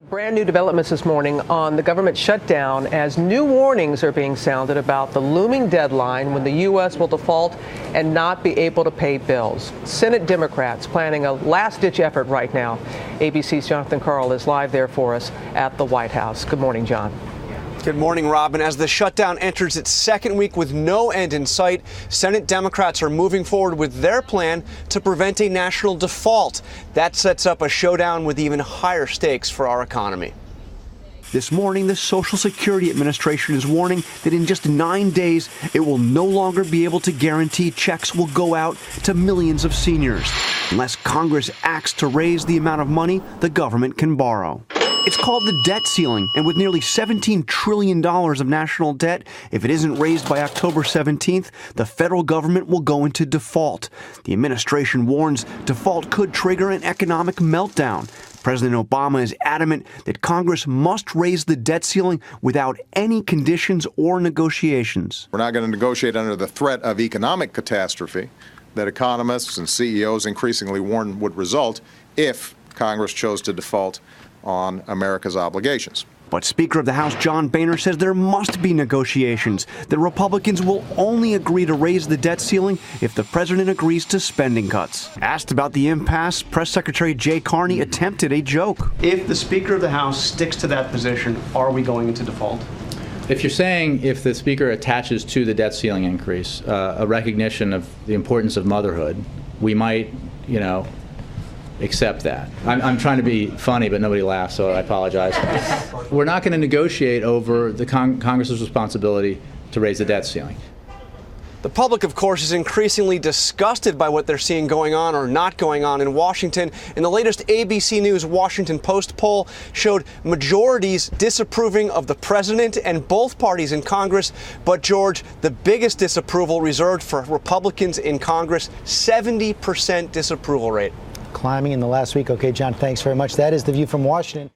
Brand new developments this morning on the government shutdown as new warnings are being sounded about the looming deadline when the U.S. will default and not be able to pay bills. Senate Democrats planning a last-ditch effort right now. ABC's Jonathan Karl is live there for us at the White House. Good morning, John. Good morning, Robin. As the shutdown enters its second week with no end in sight, Senate Democrats are moving forward with their plan to prevent a national default. That sets up a showdown with even higher stakes for our economy. This morning, the Social Security Administration is warning that in just 9 days, it will no longer be able to guarantee checks will go out to millions of seniors unless Congress acts to raise the amount of money the government can borrow. It's called the debt ceiling, and with nearly $17 trillion of national debt, if it isn't raised by October 17th, the federal government will go into default. The administration warns default could trigger an economic meltdown. President Obama is adamant that Congress must raise the debt ceiling without any conditions or negotiations. We're not going to negotiate under the threat of economic catastrophe that economists and CEOs increasingly warn would result if Congress chose to default on America's obligations. But Speaker of the House John Boehner says there must be negotiations. The Republicans will only agree to raise the debt ceiling if the president agrees to spending cuts. Asked about the impasse, Press Secretary Jay Carney attempted a joke. If the Speaker of the House sticks to that position, are we going into default? If you're saying if the Speaker attaches to the debt ceiling increase a recognition of the importance of motherhood, we might, accept that. I'm trying to be funny, but nobody laughs, so I apologize. We're not going to negotiate over the Congress's responsibility to raise the debt ceiling. The public, of course, is increasingly disgusted by what they're seeing going on or not going on in Washington. And the latest ABC News Washington Post poll showed majorities disapproving of the president and both parties in Congress. But, George, the biggest disapproval reserved for Republicans in Congress, 70% disapproval rate. Climbing in the last week. Okay, John, thanks very much. That is The View from Washington.